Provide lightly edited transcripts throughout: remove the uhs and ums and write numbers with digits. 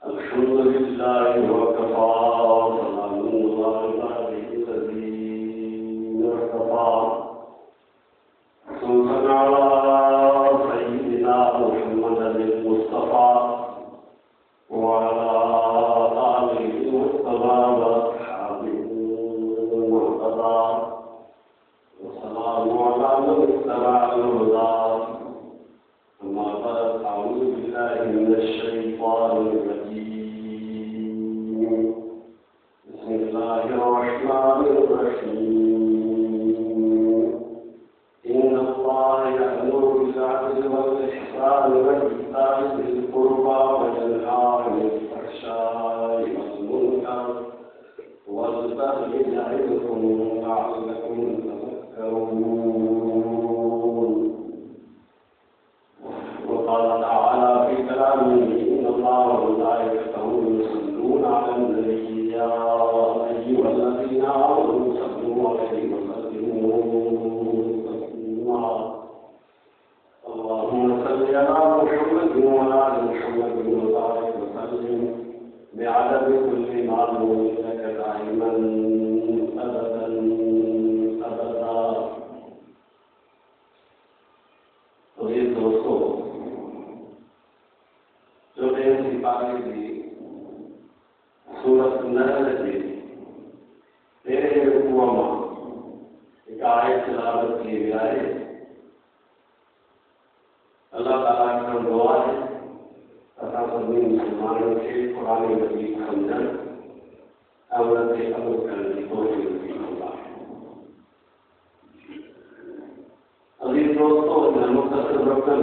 अल्हम्दुलिल्लाहि वकफ़ा सलामुन अला इबादिहिल्लज़ीना इस्तफ़ा सल्लल्लाहु अला सय्यिदिना मुहम्मदिल मुस्तफ़ा व अला आलिहि मुस्तफ़ा व अस्हाबिहि मुहतदा व सलामु अला मन इत्तबअल हुदा अम्मा बाद अऊज़ु बिल्लाहि मिनश शैतानिर रजीम बिस्मिल्लाहिर रहमानिर रहीम इन्नल्लाहा यअमुरु बिल अदलि वल इहसानि व ईताइ ज़िल क़ुर्बा व यनहा अनिल फ़हशाइ वल मुनकर वल बग़य य'iज़ुकुम लअल्लकुम तज़क्करून। وقال تعالى في كلامه إن الله وملائكته يصلون على النبي يا أيها الذين آمنوا صلوا عليه وسلموا تسليما اللهم صل على محمد وعلى آل محمد وبارك وسلم بعدد كل معلوم لك دائما أبدا أبدا। तो ये दोस्तों जो सिपाही थी सूरत नहल थी तेरे रुकुआ में एक आयत तिलावत की गई है। अल्लाह ताला का दुआ है तथा सभी मुसलमानों के कुरान मजीद समझन अमल से अमल करने की कोशिश होगा। अभी दोस्तों मुख्तसर वक्तन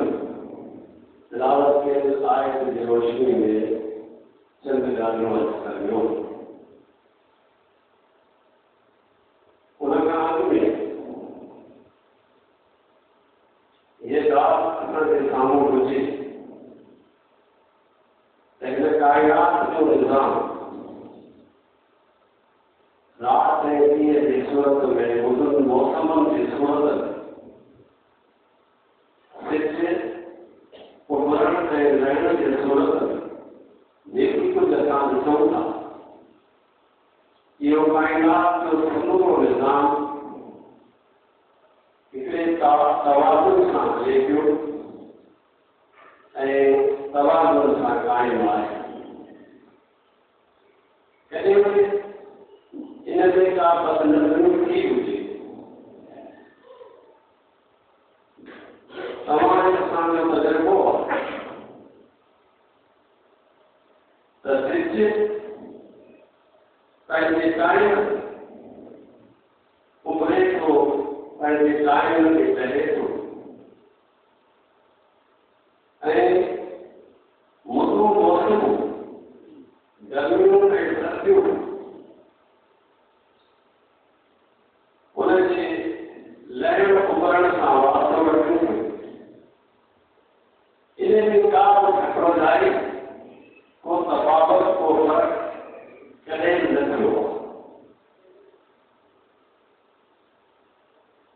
तिलावत के आयत की रोशनी में चंद गालियों कर्मियों उनका में ये रात अपने सामू रुचि लेकिन कायनात जो निजाम रात है की सूरत में उस मौसम की सूरत उपकरण से रहने की सूरत देखी कुछ आसान समझा ये कायनात जो सुनो निजाम इतने तवाज़ुन सां हले पियो ऐं तवाज़ुन सां क़ाइम आहे। कॾहिं वरी इन ते का बदनज़री थी हुजे तव्हांजे असांजो तजुर्बो त सिज पंहिंजे टाइम उभरे थो पंहिंजे टाइम ते चढ़े थो ऐं मुदूं मौसमूं गर्मियूं ऐं सर्दियूं उनजे लहण उभरण सां वात वठियूं इनमें का घटोदारी को तफावत को फर्क कॾहिं न थियो।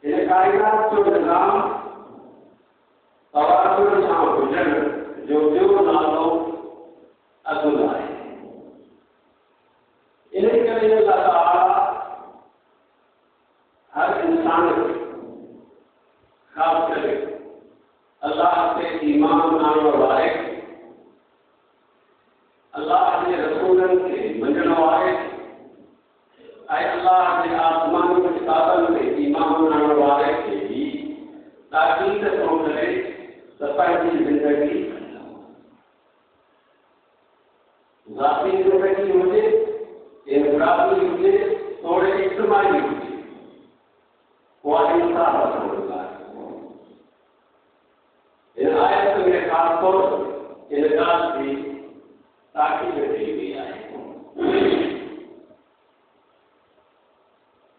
इन कायनात जो निज़ाम तवाज़ुन सां हुजण जो ॿियो नालो अदल आहे। इन करे अल्लाह ताला हर इंसान ख़ासि करे अल्लाह से ईमान आणण वारे अल्लाह के रसूलन के मञण वारे ऐं अल्लाह के आसमानी किताबनि ते ईमान आणण वारे खे ही ताक़ीद थो करे त पंहिंजी ज़िंदगी ज़ाती ज़िंदगी हुजे इनफ़रादी हुजे थोड़े इज्तिमाई हुजे उहा इंसाफ़ समझंदा आहे। इन आयत में ख़ास तौर इन ॻाल्हि जी ताक़ीद कई वई आहे।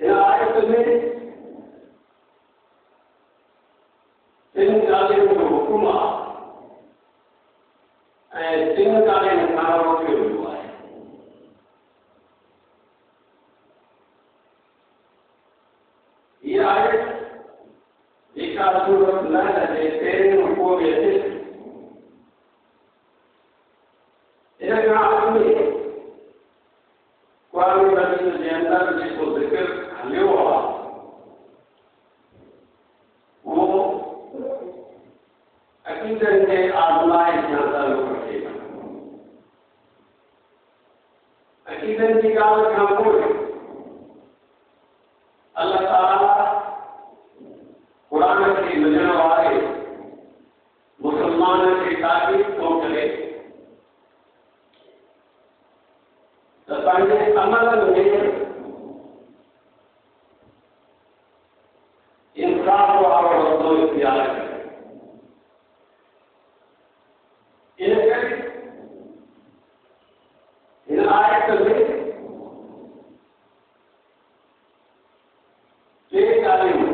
इन आयत में टिन ॻाल्हियुनि जो हुकुम आहे ऐं टिन ॻाल्हियुनि खां रोकियो वियो आहे। हीअ आयत जेका सूरत नहल जे 13 रुको में अचे इन खां में कुरान मजीद जे अंदर जेको ज़िक्र हलियो आहे वो अक़ीदनि खे आज़माए सां तालुक़ रखे थो। अक़ीदनि जी ॻाल्हि खां पोइ अल्लाह ताला कुरान खे मञण वारे मुसलमान खे ताक़ीद थो करे त पंहिंजे अमलनि में इंसाफ़ वारो रस्तो इख्तियार करे। इन करे हिन आयत में टे ॻाल्हियूं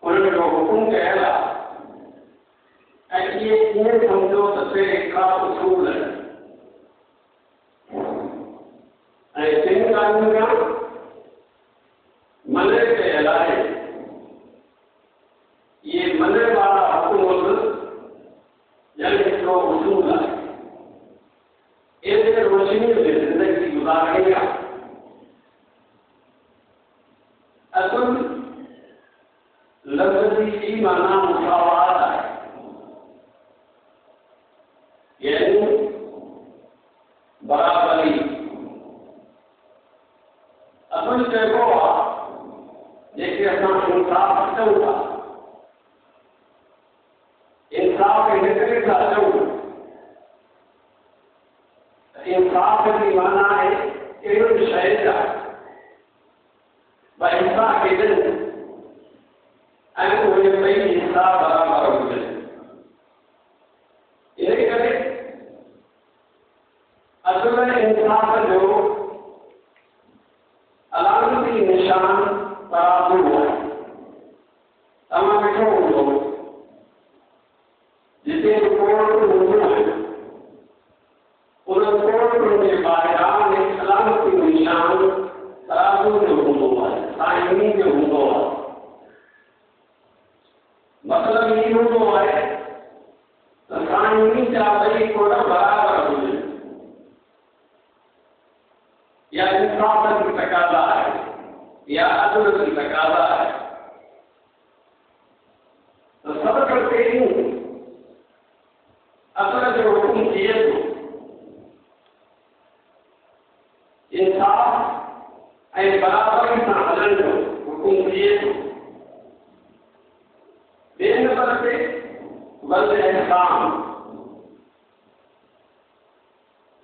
उन्हनि जो हुकुम कयल आहे ऐं इहे ईअं सम्झो त टे हिकिड़ा उसूल आहिनि ऐं टिनि ॻाल्हियुनि खां मने कयल आहे। इहे मने वारा हुकुम यानी हिकिड़ो उसूल आहे। एतिरे रोशनी में ज़िंदगी गुज़ारणी आहे। असुल लफ़्ज़ जी माना मुसावात आहे, यानी बराबरी। असुल चइबो आहे जेके असां इंसाफ़ चऊं था। इंसाफ़ हिन करे था चऊं त इंसाफ़ जी माना आहे अहिड़ी शइ जा ॿ हिसा केजनि ऐं उहे ॿई हिसा बराबरि हुजनि। इन करे असुल इंसाफ़ जो अलामती निशान तराज़ू आहे। तव्हां ॾिठो हूंदो जिते कोर्ट हूंदियूं आहिनि उन कोर्ट जे ॿाहिरां हिकु अलामती निशान तराज़ू जो हूंदो आहे, साइनी जो हूंदो आहे। मतिलबु ई हूंदो आहे त साइनी जा ॿई कोड़ बराबरि हुजनि। या इंसाफ़ जी तक़ाज़ा आहे या अदल जी तक़ाज़ा आहे। त सभ खां पहिरीं असल जो हुकुम थिए थो इंसाफ़ ऐं बराबरी सां हलण जो हुकुम थिए थो। ॿिए नंबर ते वल इहसान,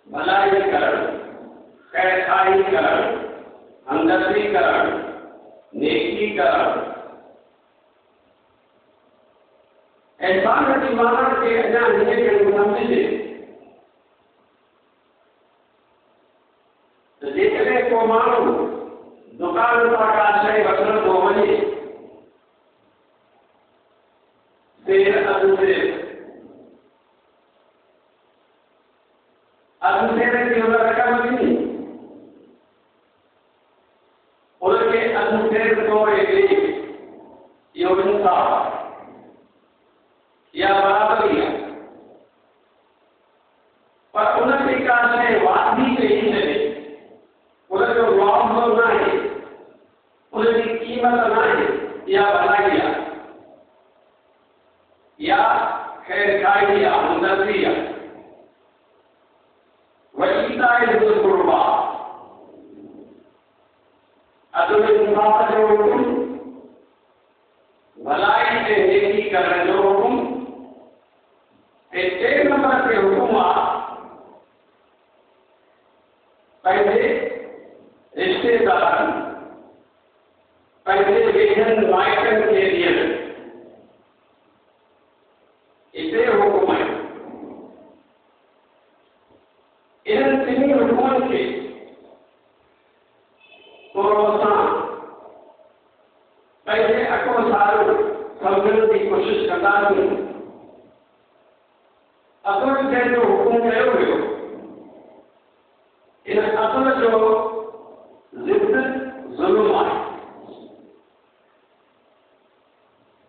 भलाई करणु, ख़ैरखाई करणु, हमदर्दी करणु, नेकी करणु। एहसान जी माना खे अञा हीअं ॼण सम्झिजे त जेकॾहिं को माण्हू दुकान तां का शइ वठण थो वञे सेर अधु सेर जी हुन रक़म ॾिनी उनखे अधु सेर तोड़े ॾे, इहो इंसाफ़ आहे या बराबरी आहे। पर उनखे का शइ वाधी ॾेई छॾे, उनजो मुआवज़ो न आहे, उनजी क़ीमत न आहे, इहा भलाई आहे या ख़ैरखाई आहे, हमदर्दी आहे। वईताए ज़िल क़ुर्बा, अदल इंसाफ़ जो हुकुम, भलाई ते नेकी करण जो हुकुम। ऐं टे नंबर ते हुकुम आहे पंहिंजे रिश्तेदारनि, पंहिंजे वेझनि माइटनि खे ॾियणु। इते हुकुम आहे। इन्हनि टिनी हुकुमनि खे थोरो असां पंहिंजे अकुल सार सम्झण जी कोशिशि कंदासीं। असुल जंहिंजो हुकुम कयो वियो इन असुल जो ज़िद ज़ुल्म आहे।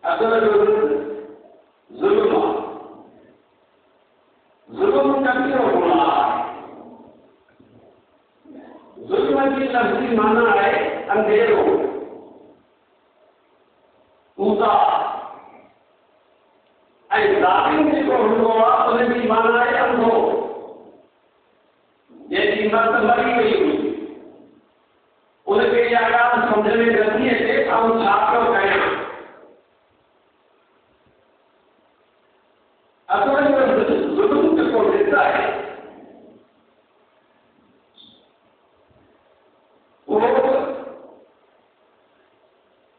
असुल जो ज़िद ज़ुल्म आहे। ज़ुल्म कबीरो गुनाह आहे। जी लफ्ज़ी माना है अंधेरो, ऊता ऐं ज़ालिम जेको हूंदो आहे उनजी माना आहे अंधो, जंहिंजी मत मरी वई हुई, उनखे इहा ॻाल्हि सम्झ में नथी अचे त आउं छा पियो कयां। असल में ज़ुल्म जेको ॾिसंदा आहे उहो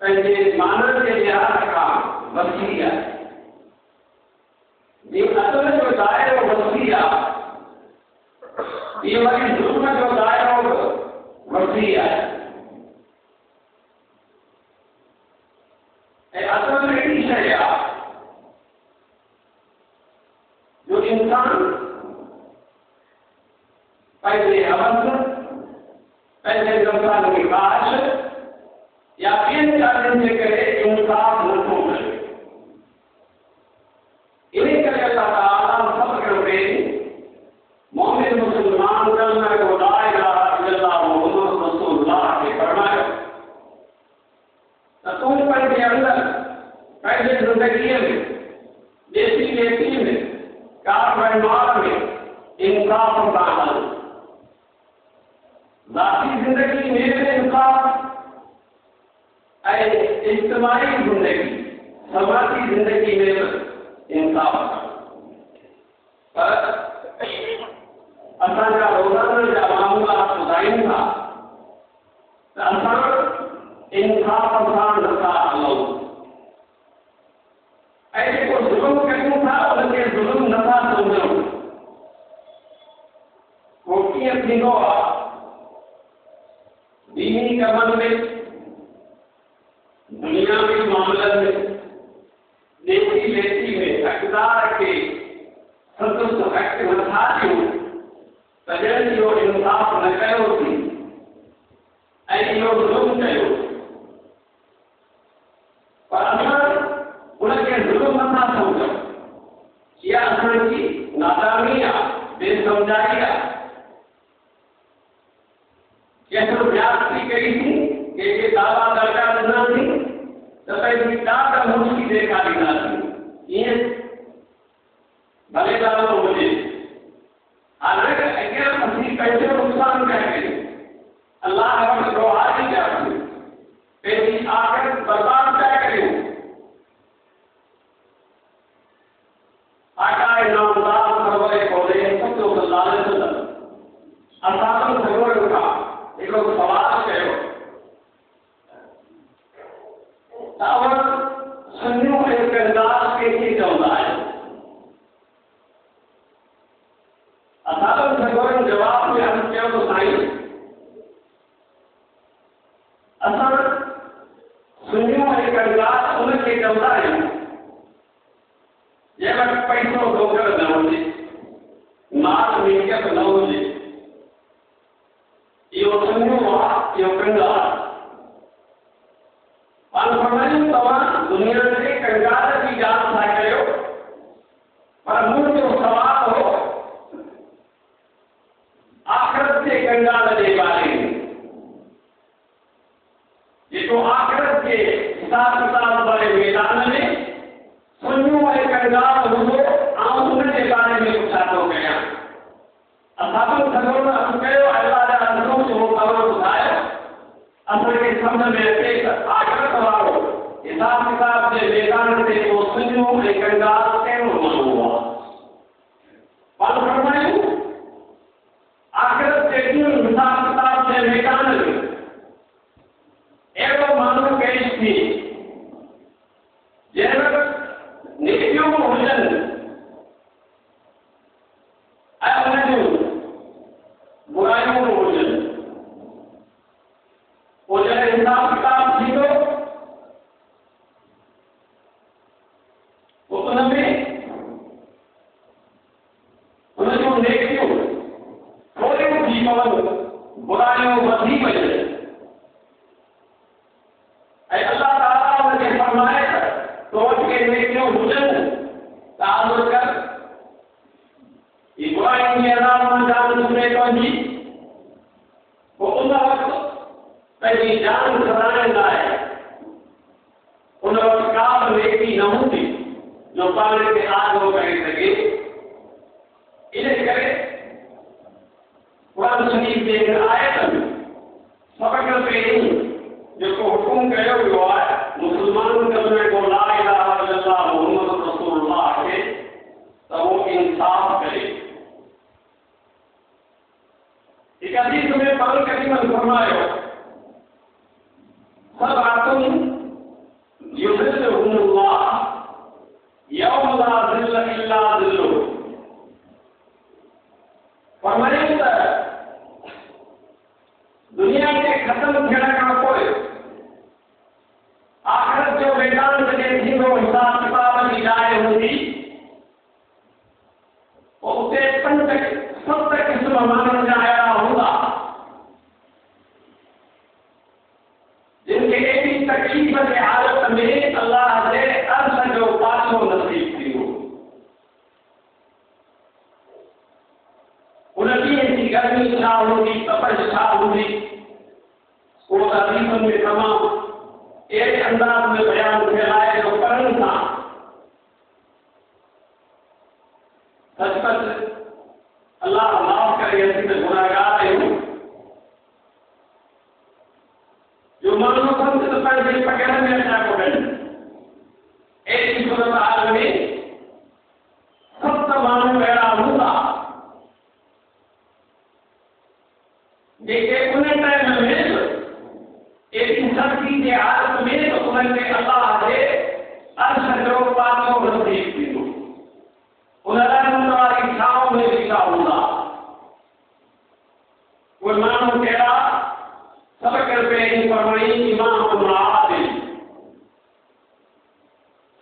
पंहिंजे मानव जे लिहाज़ खां वसी आहे। जीअं असल जो दाइरो वसी आहे, इहो वरी ज़ुल्म जो दाइरो वसी आहे। ऐं असल में अहिड़ी शइ आहे जो इंसान पंहिंजे हवस, पंहिंजे नफ़्सानी ख़्वाहिश या ॿियनि ॻाल्हियुनि जे करे इंसाफ़ नथो करे। इन करे अल्लाह ताला सभ खां पहिरीं मोमिन मुस्लमान कलमा को ला इलाहा इल्लल्लाह मुहम्मद रसूलुल्लाह खे फरमायो त तूं पंहिंजे अंदरि, पंहिंजे ज़िंदगीअ में, देसी बेटी में, कार में इंसाफ़ सां हल। ज़ाती ज़िंदगी में इंसाफ़ ऐं इज्तिमाई ज़िंदगी, समाजी ज़िंदगी में इंसाफ़। पर असांजा रोज़ाना जा मामूलात ॿुधाइनि था त असां इंसाफ़ सां नथा हलूं ऐं जेको ज़ुल्म कयूं था उनखे ज़ुल्म नथा सम्झूं। उहो कीअं थींदो आहे? दीनी कमनि में, दुनियावी मामलनि में, देसी बेटी में हक़दार खे संतुष्ट हक़ नथा ॾियूं त ॼण इहो इंसाफ़ न कयोसीं ऐं इहो ज़ुल्म कयो। पर असां उनखे ज़ुल्म नथा सम्झूं। इहा असांजी नादानी आहे, बेसमझाई आहे। कंहिं ज़्यादती कईसीं, कंहिंखे दावा दर्जा ॾिनासीं त पंहिंजी ॾाढ मुश्किल ॾेखारींदासीं। ईअं भले दावो हुजे, हालांकि अॻियां असीं पंहिंजो नुक़सानु पिया कयूं, अलाह वटि गुहारी पिया कयूं, पंहिंजी आख़िरत बर्बाद पिया कयूं। आकाए नामदार सरवरे पौधे सल्लल्लाहु अलैहि वसल्लम असां सरवर खां हिकिड़ो सवाल कयो त सुन्नियूं ऐं किरदार कंहिंखे चवंदा आहिनि? असां सरवरनि जवाब में अर्ज़ु कयो त साईं, असां सुन्नियूं ऐं किरदार उनखे चवंदा आहियूं जंहिं वटि पैसो डोकर न हुजे, माल मिल्कियत न हुजे। इहो सुन्नियूं आहे, इहो किरदार। पाण फरमायूं तव्हां दुनिया जे कंगाल जी ॻाल्हि था कयो, पर मुंहिंजो सवाल हो आख़िरत जे कंगाल जे बारे में, जेको आख़िरत जे हिसाब किताब वारे मैदान में सुन्नियूं ऐं कंगाल हूंदो, आउं उनजे बारे में पुछा थो कयां। असां सॼो अर्ज़ु कयो, अल्लाह जा रसूल तव्हां ॿुधायो, असांखे सम्झ में अचे त आख़िरत वारो हिसाब किताब जे मैदान ते को सुन्नियूं ऐं कंगाल कहिड़ो माण्हू आहे? पाण फरमायूं आख़िरत जे ॾींहुं हिसाब किताब जे मैदान में अहिड़ो माण्हू पेश थिए जंहिं वटि नेकियूं हुजनि ऐं उन जूं बुराइयूं हुजनि। पोइ जॾहिं हिसाब किताब थींदो पोइ उन में उन जूं नेकियूं थोरियूं थी पवनि, बुराइयूं वधी वञनि। ऐं अल्लाह ताला उनखे फरमाए त तो वटि के नेकियूं हुजनि त आज़ कर, ये बुराइयों की अलावा जान सुने कौन जी, वो उन वक्त पाण खे आदो करे सघे। इन करे क़ुरान शरीफ़ जे हिन आयत में सभ खां पहिरीं जेको हुकुम कयो वियो आहे मुस्लमाननि खे को ला इलाहा इल्लल्लाह मुहम्मद रसूलुल्लाह खे त वो इंसाफ़ करे। एक हदीस में पाण करीम फरमायो सबअतुन युज़िल्लुहुमुल्लाह यौम ला ज़िल्ला इल्ला ज़िल्लुहु। फरमायो त दुनिया के खत्म थियण खां पोइ आख़िरत जो मैदान जॾहिं थींदो हिसाब किताब जी जाइ हूंदी उते 5-7 क़िस्म माण्हुनि जा अहिड़ा हूंदा जिनखे एॾी तकलीफ़ जे हालत में अल्लाह जे अर्श जो पाछो नसीब थींदो। उन ॾींहं जी गर्मी छा हूंदी, तपश छा हूंदी, उहो हदीसुनि में तमामु अहिड़े अंदाज़ में बयान थियल आहे जो करण सां सचपच अल्लाह माफ़ करे असीं त गुनाहगार आहियूं। जो माण्हू सम्झ त पंहिंजे पकड़ में अचा कोन्हनि अहिड़ी सूरत हाल में 7 माण्हू अहिड़ा हूंदा जेके उन टाइम में एॾी सख़्ती जे हालत में त उन्हनि खे अल्लाह जे अर्श जो पाछो नसीब थींदो। उन रहमत वारी छांव में बीठा हूंदा। उहे माण्हू कहिड़ा सभ खां पहिरीं फरमाई इमाम आदिल।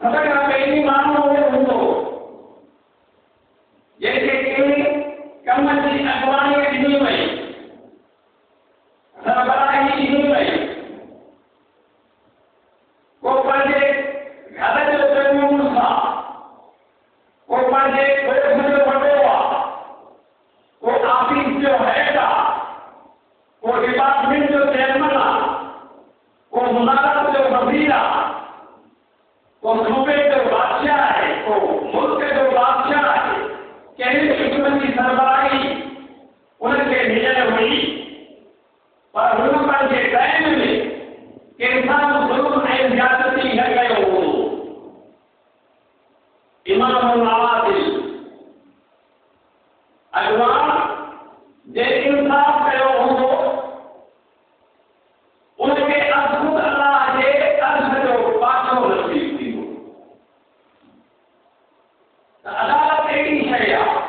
सभ खां पहिरीं माण्हू उहो हूंदो जंहिंखे कंहिं कम जी अॻुवाणी ॾिनी वई, सरबराही ॾिनी वई, को पंहिंजे घर जो चङो मुड़ुसु आहे, को पंहिंजे ॻोठ जो वॾो आहे, को ऑफिस जो हेड आहे, को डिपार्टमेंट जो चेयरमैन आहे, को मुनारत जो वज़ीर आहे, को सूबे जो बादशाह आहे, को मुल्क जो बादशाह आहे। कहिड़ी क़िस्म जी सरबराही उनखे मिलियल हुई पर हुन पंहिंजे टाइम में कंहिंसां ज़ुल्म ऐं ज़्यादती न कयो हूंदो। इमाम आदिल अॻुवान जे इंसाफ़ कयो हूंदो उनखे ख़ुदि अल्लाह जे अर्श जो पाछो नसीब थींदो। त अदालत अहिड़ी शइ आहे,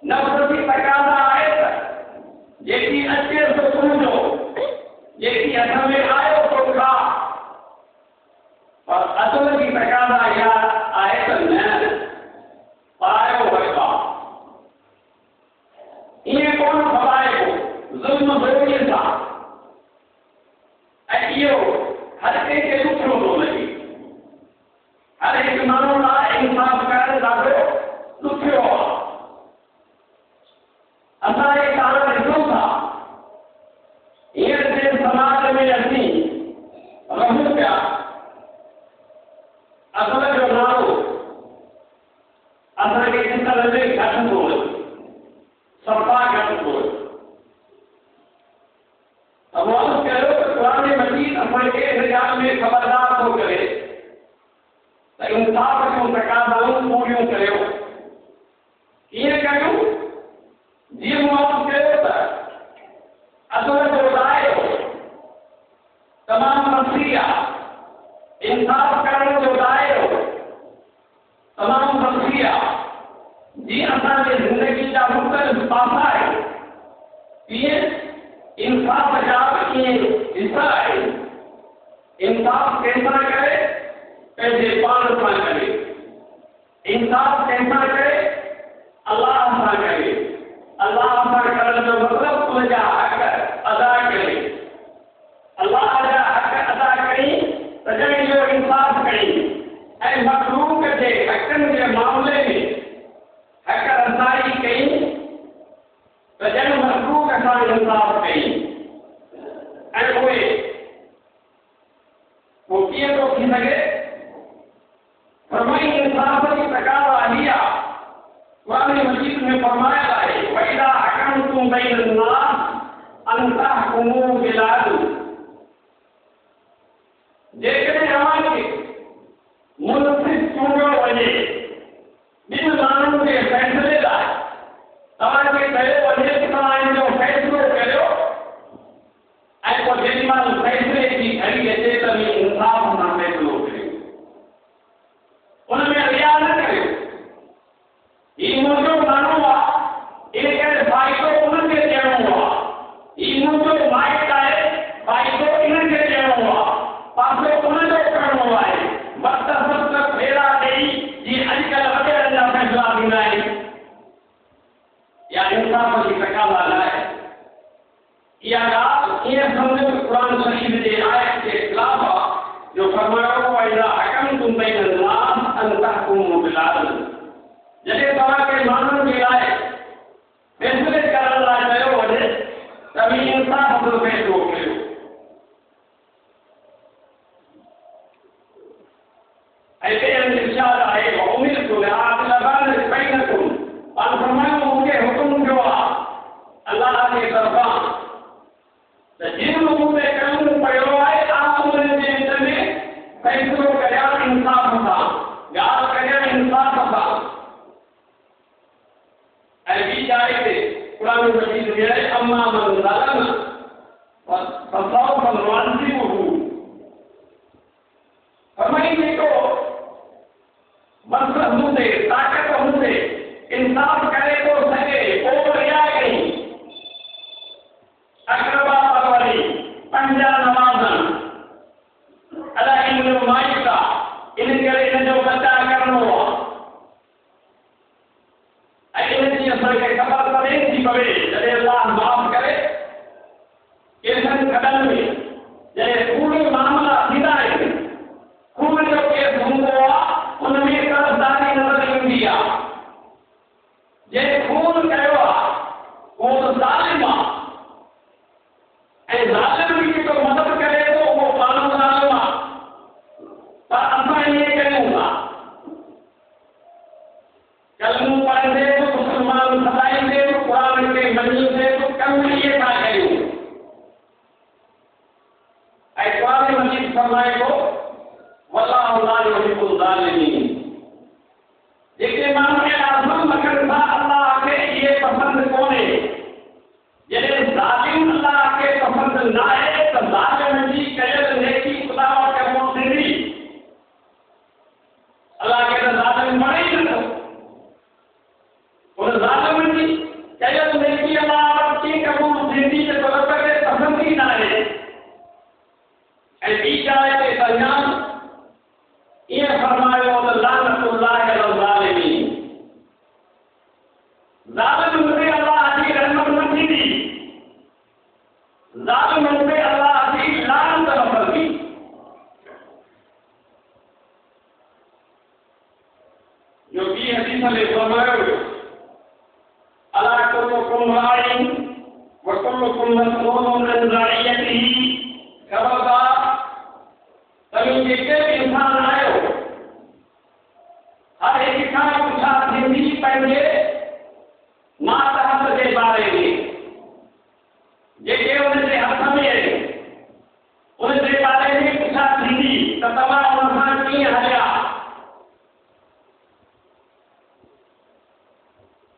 नफ़्स जी तक़ाज़ा आहे त जेकी अचे सो तुंहिंजो, जेकी हथ में आयो सो खा, पर अदल जी तक़ाज़ा इहा आहे त न पायो हक़ आहे। ईअं कोन फवाइबो ज़ुल्म ज़रूरीअ सां, ऐं इहो हर कंहिंखे ॾुखियो थो लॻे। हर हिकु माण्हू लाइ इंसाफ़ करणु ॾाढो ॾुखियो आहे। असां इहे कारण ॾिसूं था हींअर जे समाज में असीं रहूं पिया, असल जो नालो असांखे ॾिसण में घटि थो अचे, सफ़ा घटि थो अचे। त माण्हू कहिड़ो त क़ुरान मजीद असांखे हिन ॻाल्हि में ख़बरदार थो करे त इंसाफ़ जूं तक़ाज़ाऊं पूरियूं करियो। कीअं करियूं? जीअं माण्हू कयो त असल जो दाइरो तमामु वसी आहे, इंसाफ़ करण जो दाइरो तमामु वसी आहे। जीअं असांजे ज़िंदगी जा मुख़्तलिफ़ पासा आहिनि, तीअं इंसाफ़ जा बि ईअं हिसा आहिनि। इंसाफ़ कंहिंसां करे? पंहिंजे पाण सां करे। इंसाफ़ कंहिंसां करे? अल्लाह सां करे। अल्लाह सां करण जो मतिलबु उनजा हक़ अदा करे। अल्लाह जा हक़ अदा कई त ॼण इहो इंसाफ़ कई, ऐं मख़लूक़ जे हक़नि जे मामले में हक़ रसाई कई त ॼण मख़लूक़ सां इंसाफ़ कई। ऐं उहे पोइ कीअं थो थी सघे मजीद में फरमाया है वैदा अकमतुम बैनन नास अन तहकुमू बिल अदल। जेकॾहिं अव्हांखे मुनसिफ़ चूंडियो वञे ॿिनि माण्हुनि जे फ़ैसिले लाइ, तव्हांखे चयो वञे त तव्हां इन जो फ़ैसिलो करियो ऐं पोइ जेॾी महिल फ़ैसिले जी घड़ी अचे त इंसाफ़ सां फ़ैसिलो करियो, उन में रिया न करियो। हीउ मुंहिंजो माण्हू आहे, इन करे फ़ाइदो उनखे ॾियणो आहे। हीउ मुंहिंजो माइट आहे, फ़ाइदो इनखे ॾियणो आहे, पासो उनजो करिणो आहे। वक़्त वक़्त फेरा ॾेई जीअं अॼुकल्ह वॾेरनि जा फ़ैसिला थींदा आहिनि, या इंसाफ़ जी तकाज़ा आहे। इहा ॻाल्हि ईअं सम्झो त क़ुर शरीफ़ जे आयत जे ख़िलाफ़ आहे जो फरमायो वइज़ा हकमतुम बैनन नास अन तहकुमू बिल अदल। जॾहिं तव्हांखे माण्हुनि जे लाइ फ़ैसिले करण लाइ चयो वञे त बि इंसाफ़ जो फ़ैसिलो करियो। ऐं ॿिए हंधि इरशाद आहे उमिरतु लिअअदिल बैनकुम, पाण फरमायो मूंखे हुकुम थियो आहे अल्लाह जे तरफ़ां त जिन मूं ते क़ानून पियो आहे उन्हनि जे विच में फ़ैसिलो करियां इंसाफ़ सां, ॻाल्हि करियां इंसाफ़ सां। ऐं ॿी जाइ ते क़ुर मजीद में आहे अम्मा मन ज़लम फसौफ नुअज़िबुहु, फरमाई जेको मक़सद हूंदे ताक़त हूंदे इंसाफ़ करे थो सघे पोइ रिया कई, अक़रबा परवरी, पंजा नमाज़ अलाए इन माइट आहे, इन करे इन जो बचाव करणो आहे। ऐं इन जी असांखे ख़बर पवे थी पवे जॾहिं अल्लाह माफ़ करे केसनि कॾनि में जॾहिं पूरे मामला थींदा आहिनि, खून जो केस हूंदो आहे, उन में तरफ़दारी नज़र ईंदी आहे। जंहिं खून कयो आहे उहो ज़ालिम आहे, ऐं ज़ालिम बि जेको मदद करे थो उहो पाण ज़ालिम आहे। पर असां ईअं कयूं था, कलमो पढ़ंदे बि मुस्लमान सदाईंदे बि क़ुर खे मञींदे बि कम इहे था कयूं। ऐं क़ुर मजीद फरमाए थो वल्लाहु ला युहिब्बुल ज़ालिमीन। जेके माण्हू ज़ुल्म कनि था अल्लाह खे इहे पसंदि कोन्हे। जॾहिं ज़ालिम अल्लाह खे पसंदि न आहे त ज़ालिम जी कयल नेकी ख़ुदा वटि क़बूल थींदी। अल्लाह खे त ज़ालिम वणे ई नथो, उन ज़ालिम जी कयल नेकी अल्लाह वटि कीअं क़बूल थींदी जेको रब खे पसंदि ई न आहे। ऐं ॿी जाइ ते बयान ईअं फरमायो त लानतुल्लाहि अलल ज़ालिमीन, ज़ालिम ते अल्लाह जी रहमत न थींदी, ज़ालिम ते अल्लाह जी लानत न पवंदी। जो ॿी हदीस में फरमायो अला कुल्लुकुम राइन व कुल्लुकुम मसऊलुन अन रइयतिही, खबरदार तव्हीं जेके बि इंसान आहियो हर हिक खां पुछा थींदी पंहिंजे मातहत जे बारे में, जेके उनजे हथ में आहिनि उनजे बारे में पुछा थींदी त तव्हां उन सां कीअं हलिया।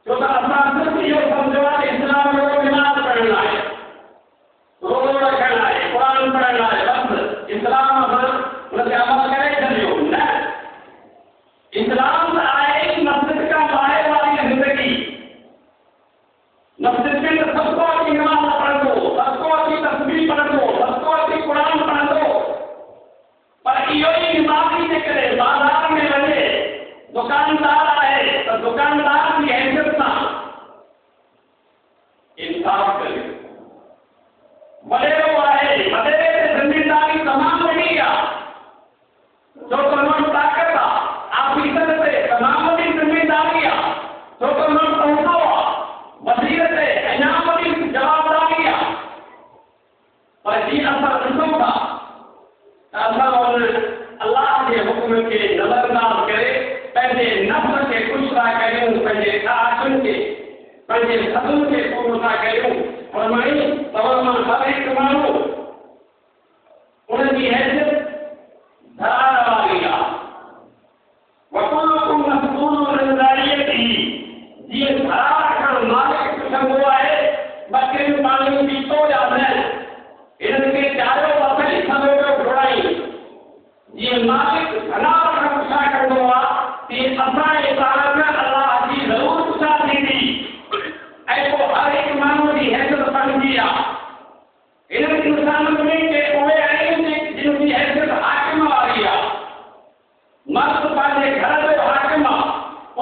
छो त असां सिर्फ़ु इहो सम्झो आहे इस्लाम जो नमाज़ पढ़ण लाइ, रोज़ो रखण लाइ, क़ुर पढ़ण लाइ, बसि इस्लाम उनते अमल करे छॾियो। न, इस्लाम आहे मस्जिद का ॿाहिरि वारी ज़िंदगी। मस्जिद में तो सबको अची नमाज़ पढ़ंदो, सबको अची तस्बीह पढ़ंदो, सबको अची क़ुर पढ़ंदो, पर इहो ई निमाज़ी जे करे बाज़ार में वञे, दुकानदार आहे त दुकानदार जी हैसियत सां पंहिंजे सदन खे पूरो था कयूं फरमाई तव्हां मां हर हिकु माण्हू उनजी हैसियत धरार वारी आहे वकुलुकुम मस्ऊलुन अन रइयतिही जीअं धरार खां मालिक पुछंदो आहे ॿकिरियूं पाणियूं पीतो या न इन्हनि खे चारियो अथई समेटियो घुराई जीअं मालिक धरार खां पुछा कंदो आहे तीअं असांजे तव्हां अलाह जी ज़रूरु पुछा थींदी ऐं पोइ हर हिकु माण्हू जी हैसियत पंहिंजी आहे इन्हनि इंसाननि में के उहे आहिनि जिन जी हैसियत हाकिम वारी आहे मर्द पंहिंजे घर जो हाकिम आहे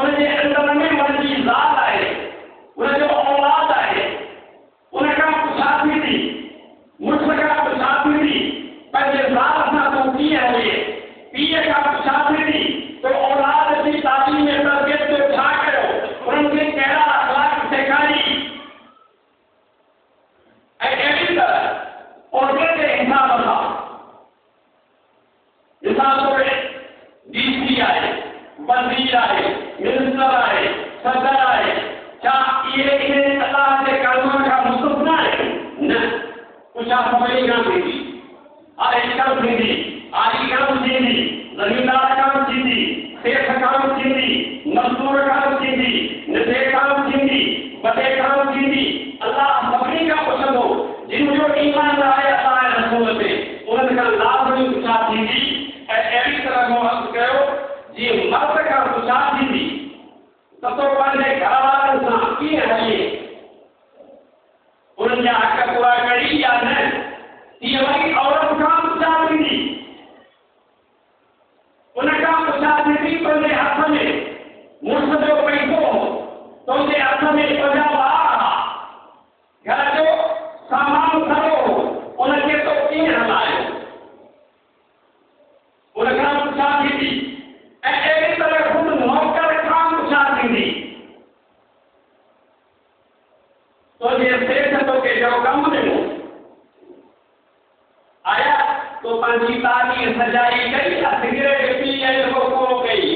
उनजे अंदर में उनजी ज़ाल आहे उनजो औलाद आहे उनखां पुछा थींदी मुड़ुस खां पुछा थींदी पंहिंजे ज़ाल सां तूं कीअं हले पीउ खां पुछा थींदी तो औलाद जी तालीम में तरबियत जो छा कयो उन्हनि खे कहिड़ा अख़लाक सेखारी ऐं अहिड़ी तरह उहिदे जे हिसाब सां हिसाब तौरु डीसी आहे वज़ीर आहे मिनिस्टर आहे सदर आहे छा इहे अलाह जे कानून खां मुस्तस्ना आहिनि न पुछा सभई खां थींदी आली कम थींदी आली कम थींदी ज़मींदार कम थींदी सेठ कम थींदी मज़दूर कम थींदी निधे कम थींदी वॾे कम थींदी अलाह सभिनी खां पुछंदो जिन जो ईमान आहे अलाह जे रसूल ते उन्हनि खां लाज़मी पुछा थींदी ऐं अहिड़ी तरह मूं अर्ज़ु कयो जीअं मर्द खां पुछा थींदी त तो पंहिंजे घर वारनि सां कीअं हले उन्हनि जा हक़ पूरा करी या न तीअं वरी औरत खां पुछा थींदी उनखां पुछा थींदी तुंहिंजे हथ में मुड़ुस जो पैसो तुंहिंजे हथ में तुंहिंजा ॿार घर जो सामान खणो उनखे तो कीअं हलायो उनखां पुछा थींदी ऐं अहिड़ी तरह ख़ुदि नौकर खां पुछा थींदी तुंहिंजे सेठ तोखे जो कमु ॾिनो आया तो पंहिंजी तारीख़ सजाई कई सिगरेट पी ऐं पूरो कई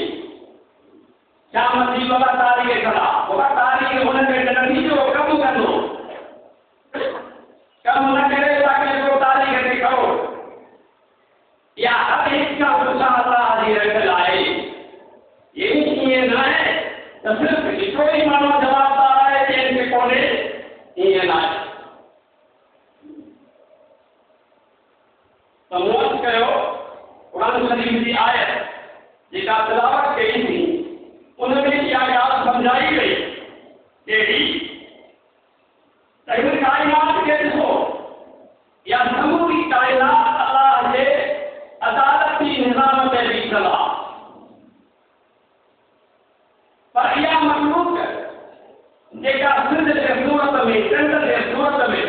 शाम जी बाबा तारीख़ खड़ा बाबा तारीख़ हुनखे नंढी जो कमु कंदो कमु न करे ताकी को तारीख़ ते खड़ो या हर हिकु खां पुछा अलाह जी रखियल आहे ईअं न आहे त सिर्फ़ु हिकिड़ो ई माण्हू जवाबदार आहे ॿियनि खे कोन्हे ईअं न आहे त मूं अर्ज़ु कयो क़ुरान शरीफ़ जी आयत जेका तिलावत कई थी उन में इहा ॻाल्हि सम्झाई वई कहिड़ी त हिन काइनात खे ॾिसो इहा समूरी काइनात अलाह जे अदालती निज़ाम ते बीठल आहे पर इहा मखलूक जेका सिंध जे सूरत में चंड जे सूरत में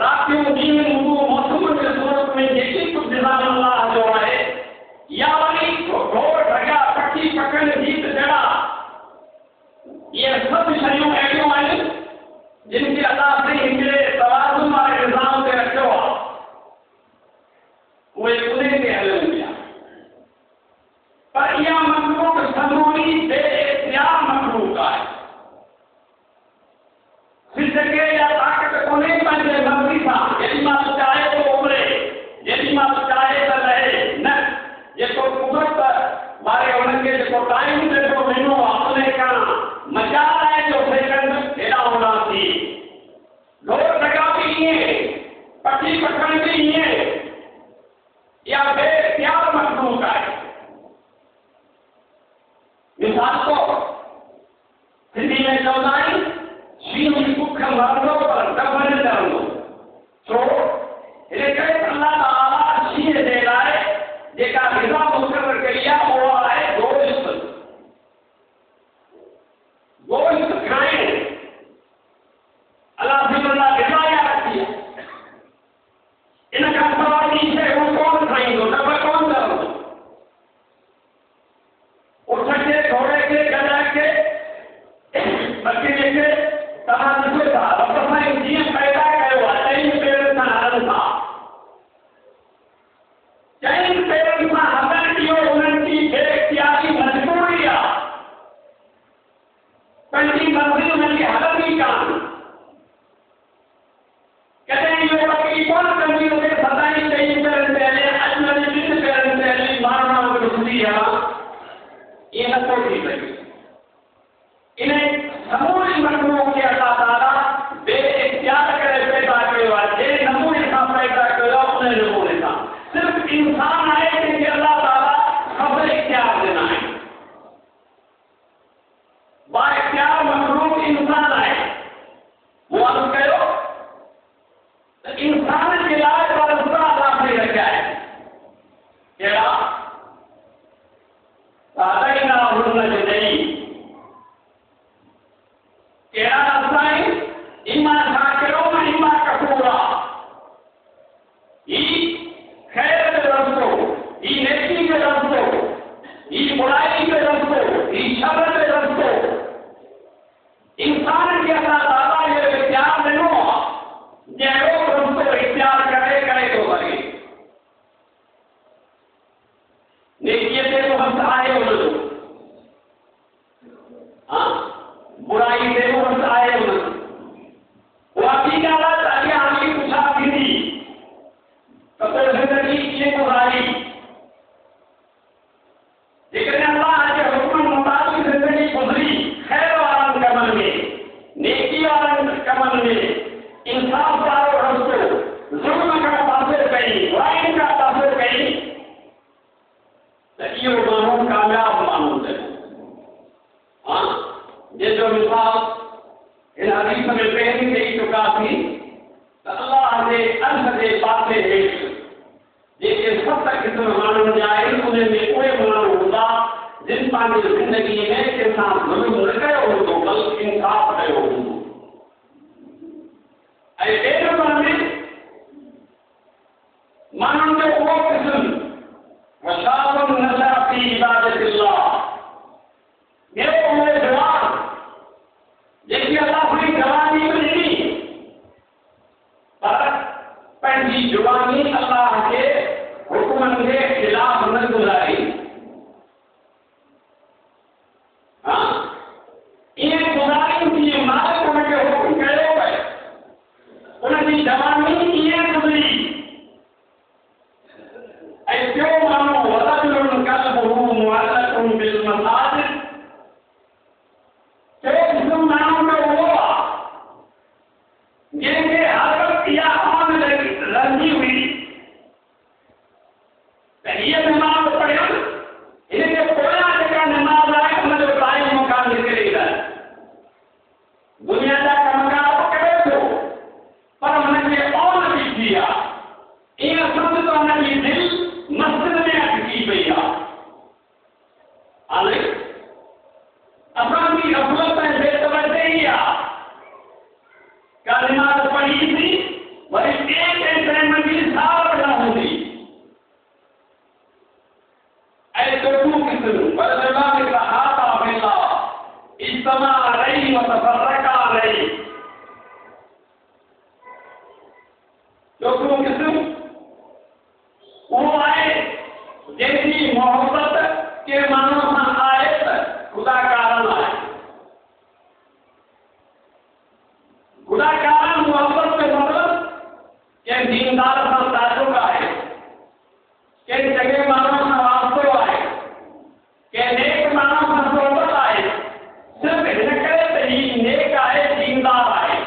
रातियूं ॾींहं मौसम जे सूरत में जेकी कुझु निज़ाम अलाह जो आहे या वरी ढोर ढगा पखी पखण गीत जहिड़ा इहे सभु शयूं अहिड़ियूं आहिनि जिन खे अलाह साईं हिकिड़े तवाज़ुन वारे निज़ाम ते रखियो आहे उहे उन ते हलनि पिया पर इहा मखलूक समूरी बेइख्तियार मखलूक आहे सिज खे इहा ताक़त कोन्हे पंहिंजे मर्ज़ी सां जेॾी महिल चाहे थो उभरे जेॾी महिल चाहे त रहे न जेको कुदरत वारे हुनखे जेको टाइम ॾिनो वेंदो आहे उन खां मजाल आहे जो सेकंड हेॾा होॾा थी ढोर ढगा बि ईअं पखी पखण बि ईअं इहा बेइख्तियार मखलूक आहे मिसाल तौरु सिंधी में चवंदा आहिनि शींहुं बुख मरंदो पर डब न डरंदो छो हिन करे अलाह ताला शींहं जे लाइ जेका ग़िज़ा मुक़ररु कई आहे उहा आहे गोश्त खाइण अलाह ताला ग़िज़ा यादि रखी आहे इन खां सवाइ ॿी शइ हू कोन खाईंदो डब कोन डरंदो उठ खे घोड़े खे गधा खे बकरीअ खे तव्हां ॾिसो था रब साईं जीअं पैदा कयो आहे चइनि पेरनि सां हलनि था चइनि पेरनि सां हलण इहो उन्हनि जी बेइख्तियारी मजबूरी आहे पंहिंजी मर्ज़ी कभी उनकी हालत नहीं कान कहते हैं ये बकरी कौन कभी उसे पता ही नहीं पहले अजनबी दिन पहले मारना रुचि है ये न कोई नहीं इन्हें समूह मखलूक के अल्लाह ताला बेइख्तियार करे पैदा किए वाले नमूने का पैदा किया अपने नमूने का सिर्फ इंसान आए कि अल्लाह ताला खबर इख्तियार देना है बाइख्तियार मखलूक इंसान आए वो आप कहो इंसान के इलाज का रास्ता अल्लाह ने रखा है क्या ताला ही ना होना चाहिए क्या रास्ता है इमा शाकिरों में इमा कफूरा ये खैर के रास्तों ये नेकी के रास्तों ये बुराई के रास्तों ये शर के रास्तों इंसान के अल्लाह ताला ये इख्तियार देनो जैसे रास्तों इख्तियार करे तो बने नेकी से तो हम आए हो लोग हाँ बुराई से वो हम आए हो वो आपकी क्या बात आगे आगे पूछा भी नहीं कब जिंदगी ये बुराई लेकिन अल्लाह के हुक्म मुताबिक जिंदगी गुजरी खैर वाला कमल में नेकी वाला कमल में इंसाफ वाले रस्तों जुल्म का पासे गई बुराई का पासे गई ये मानव कामयाब मानव है हाँ ये जो मिसाल इन हदीस में पहले से ही चुका थी अल्लाह ने अर्थ दे बातें हैं लेकिन सब तक इसमें मालूम जाए उन्हें में कोई मालूम होगा जिन पानी जिंदगी में के साथ जुल्म न करे हो तो बल्कि इंसाफ करे हो ऐसे में मालूम जो वो किस्म वशाबुन नशा फी इबादतिल्लाह मेरे उम्र जवान देखिए अल्लाह अपनी जवानी में नहीं पर पहली जवानी अल्लाह के हुक्म के खिलाफ न गुजारी हाँ ये गुजारी की मालिक उनके हुक्म करे हुए उनकी जवानी ये गुजरी ऐसे मानो वरजुल कल्बुहु मुअल्लकुम बिल मसाजिद जिनके हरकत या आम रंगी हुई ये नमाज पढ़े इनके कोया जगह नमाज आए मतलब टाइम मकान निकलेगा दुनिया का मकान करे तो पर हमने और भी किया इन शब्द तो हमारी दिल मस्जिद में अटकी भैया आले अपनी गफलत में बेतवज्जे ही का नमाज पढ़ी थी वही एक मजीद साल न होती ऐसे दो किस्म बदला में कहा था मिला इस्तेमा रही मुतफर्रका रही दो किस्म वो आए जैसी मोहब्बत के मानो आए खुदा कारण आए खुदा कारण मोहब्बत के मतलब के दीनदार का ताल्लुक आए के जगह मानव का वास्तव आए के नेक मानव का सोबत आए सिर्फ हिनकरे तही नेक आए दीनदार आए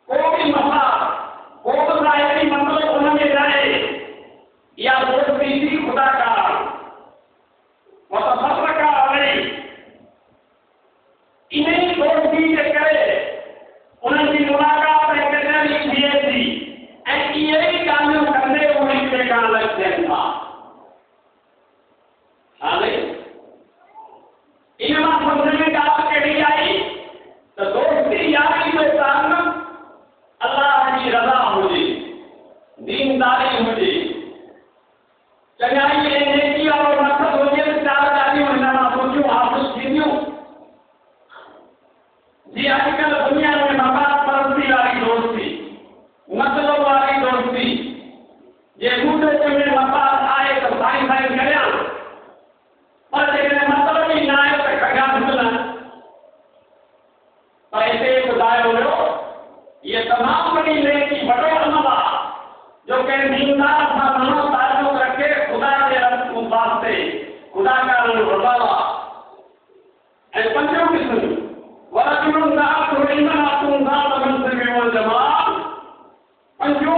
को भी मसा को बताए मतलब उन्होंने जाए या दोस्ती थी खुदा कारण मुतफर्रका आए इन्हें दोस्ती के करे उनकी मुलाकात करने लिए थी यही कानून करने उन्हीं के का लक्ष्य था इनमें समझने का कही आई तो दोस्ती यारी के कारण अल्लाह की रजा मुझे दीनदारी मुझे चंगाई नेकी और मकसद मुझे चार जाती हूँ ना सोचूं आप सीखूं जी आजकल दुनिया में मकान परस्ती वाली दोस्ती मतलब वाली दोस्ती ये दूसरे के में मकान आए तो साइन करे पर लेकिन मतलब ही ना आए तो कगा वॾी नेकी वॾो अमल आहे जो कंहिं दीनदार सां माण्हू ताल्लुक़ रखे ख़ुदा जे वास्ते ख़ुदा का रज़ा ऐं पंजो क़िस्म पंजो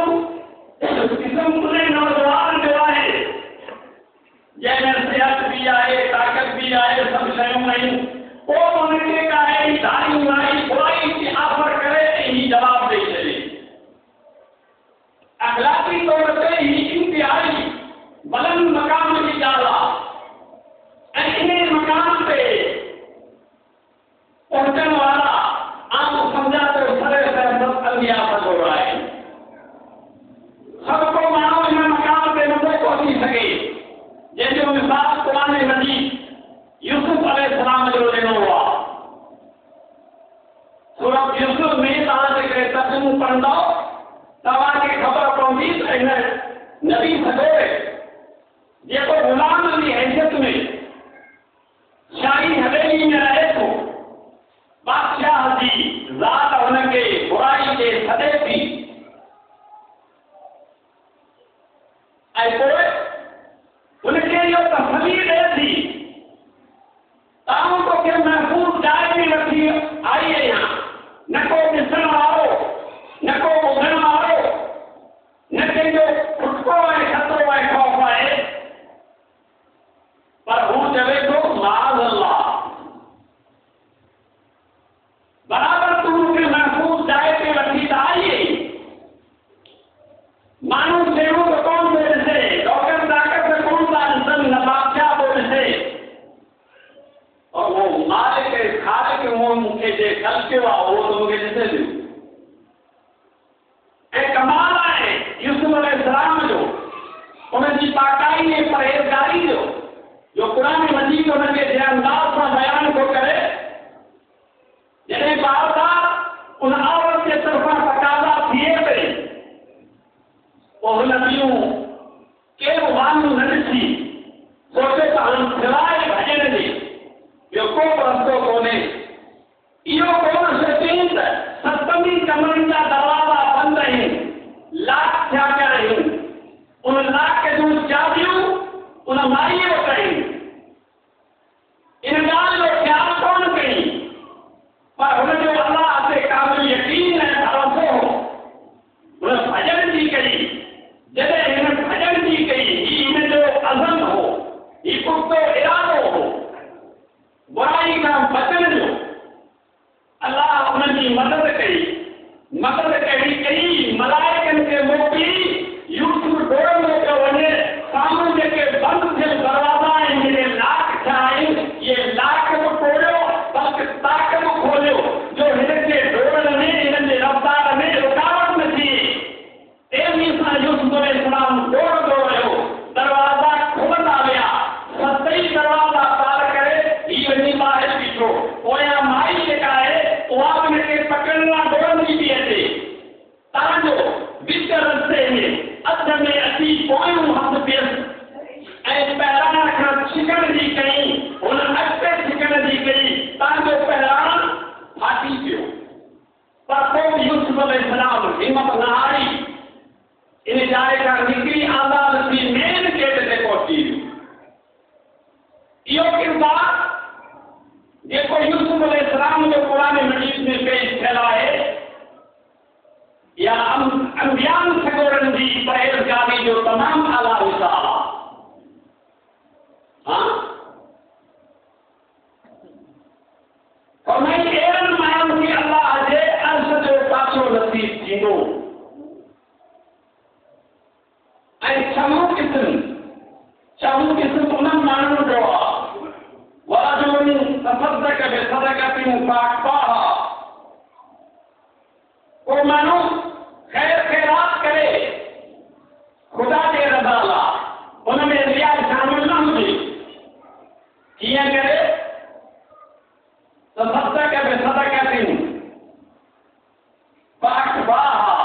क़िस्म उन नौजवान जो आहे जंहिंमें सिहत बि आहे ताक़त बि आहे सभु शयूं आहिनि पोइ उनखे का अहिड़ी दाई माई बुराई जी ऑफर करे ऐं ही जवाब ॾेई छॾे अखलाक़ी तौर ते ही इंतिहाई बुलंद मक़ाम जी ॻाल्हि आहे ऐं इन मक़ाम ते पहुचण वारा आम सम्झा तो सरे सभु अंबिया सगोर आहे सभु को माण्हू हिन मक़ाम ते नथो पहुची सघे जंहिंजो मिसाल क़ुरान मजीद यूसुफ अलैहिस्सलाम जो ॾिनो आहे सूरत यूसुफ में तव्हां जेके तर्जुमो पढ़ंदव तव्हांखे ख़बर पवंदी त हिन नबी सगोर जेको ग़ुलाम जी हैसियत में शाही हवेली में रहे थो बादशाह जी ज़ात हुनखे बुराई खे सॾे थी ऐं पोइ हुनखे इहो तसली ॾिए थी तव्हां तोखे महफ़ूज़ जाइ में वठी आई आहियां न को ॾिसण वारो न को ॿुधण वारो न कंहिंजो खुटको ऐं ख़तरो ऐं ख़ौफ़ आहे पर हू चवे थो माज़ अल्लाह बराबर तू मूंखे महफ़ूज़ जाइ ते वठी त आई आहीं माण्हू सेवो त कोन थो ॾिसे डॉक्टर ताक़त कोन था ॾिसनि न बादशाह थो ॾिसे और वो मालिक ख़ालिक मूंखे जे ख़लक़ियो आहे उहो त मूंखे ॾिसे पियो ऐं कमाल आहे यूसुफ अलैहिस्सलाम जो उनजी पाकाई ऐं परहेज़गारी जो क़ुरान मजीद हुनखे जे अंदाज़ सां बयानु थो करे जॾहिं बार उन औरत जे तरफ़ां तक़ाज़ा थिए पई पोइ हुन ॿियूं केरु वांगुरु न ॾिसी सोचे त हाणे सवाइ भॼण जे ॿियो को बि रस्तो कोन्हे इहो कोन सोचीं त सतनि कमरनि जा दरवाज़ा बंदि आहिनि लाक थिया पिया आहिनि उन लाक जूं चाबियूं उन माईअ वटि आहिनि इन ॻाल्हि जो ख़्यालु कोन कई पर हुनजो अलाह ते क़ाबिल यकीन ऐं भरोसो हो हुन भॼण जी कई जॾहिं हिन भॼण जी कई ही हिनजो अज़म हो ही पुख़्तो इरादो हो बुराई खां बचण जो अलाह हुनजी मदद कई मलाइकनि खे मोकिली यूसुफ डोड़ंदो पियो वञे साम्हूं जेके बंदि थियल दरवाज़ा आहिनि जेके लाक थिया आहिनि इहे लाक बि तोड़ियो बल्कि ताक़ बि खोलियो जो हिनखे डोड़ण में हिननि जे रफ़्तार में रुकावट न थिए तेज़ी सां यूसुफ अलैहिस्सलाम डोड़ंदो वियो दरवाज़ा खुलंदा विया सतई दरवाज़ा पार करे हीउ वञी ॿाहिरि बीठो पोयां माई जेका आहे उहा बि हिनखे पकड़ण लाइ डोड़ंदी थी अचे तव्हांजो विच रस्ते में अध में अची पोयूं हथु पियसि ऐं पहिरां खां छिकण जी कई हुन अॻिते छिकण जी कई तव्हांजो पहिरां फाटी पियो पर पोइ यूसुफ अलैहिस्सलाम हिमत न हारी इन जाइ खां निकिरी आज़ाद थी मेन गेट ते पहुची वियो इहो किरदारु जेको यूसुफ अलैहिस्सलाम जो क़ुरान मजीद में पेश थियल आहे या अंबियान सगोरनि जी परहेज़गारी जो तमामु आला मिसाल आहे फरमाई अहिड़नि माण्हुनि खे अलाह जे अर्श जो पाछो नसीब थींदो ऐं छहों क़िस्म उन्हनि माण्हुनि जो आहे वरजुलुन तसद्दक़ बिसदक़तिन फ़अख़फ़ाहा को माण्हू ख़ैर ख़ैरात करे ख़ुदा जे रज़ा लाइ उन में रिया शामिल न हुजे कीअं करे तसद्दक़ बिसदक़तिन फ़अख़फ़ाहा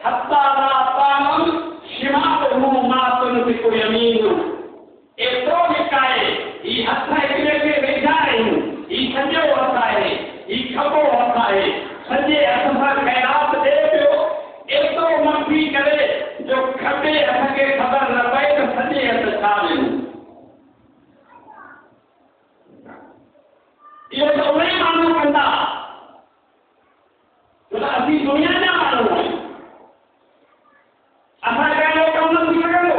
हत्ता ला तालम शिमातहु मा तुनफिकु यमीनु। एतिरो लिकाए ही हथ हिकिड़े खे वेझा आहिनि, ही सॼो हथ आहे, ही खॿो हथ आहे, सॼे हथ सां ख़ैरात ॾे पियो, एतिरो मखी करे जो खॿे हथ खे ख़बर न पए त सॼे हथ छा ॾिनो। इहो त उहे माण्हू कंदा छो त असीं दुनिया जा माण्हू आहियूं। असां कहिड़ो कमु न थी सघंदो।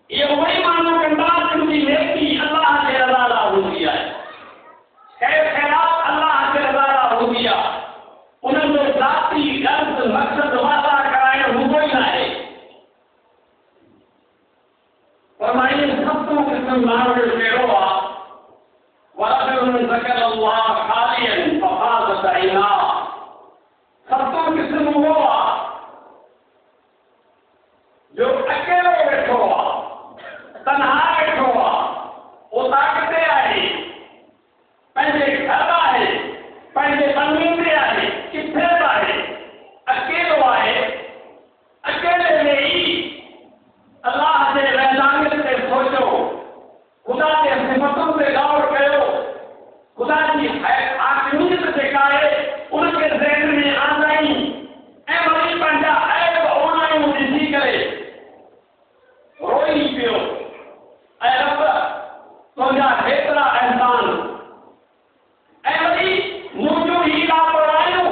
इहे उहे माण्हू कंदा जिनजी नेकी अलाह जे रज़ा लाइ हूंदी आहे, ख़ैरात अलाह जे रज़ा लाइ हूंदी आहे। उन्हनि जो ज़ाती गर्ज़ मक़सद वादा कराइण हूंदो ई न आहे। फरमाईं सभु क़िस्म माण्हू जो कहिड़ो आहे, वरजुलुन ज़करल्लाह ख़ालियन फ़फ़ाज़त ऐनाह। सभु क़िस्म उहो आहे जो अकेलो वेठो आहे, तन्हा वेठो आहे, वो ताक़ते आहे, पंहिंजे घर आहे, पंहिंजे ज़मीन ते आहे, किथे बि आहे, अकेलो आहे। अकेले में ई अलाह जे वहदानियत ते सोचो, ख़ुदा जे सिफ़तुनि ते गौर कयो, ख़ुदा जी हाकिमियत जेका आहे उनखे ज़हन में आणंदाई ऐं वरी पंहिंजा ऐब ओनायूं ॾिसी करे रोई पियो, ऐं रब तुंहिंजा हेतिरा अहसान, ऐं वरी मुंहिंजूं ही लापरवाहियूं।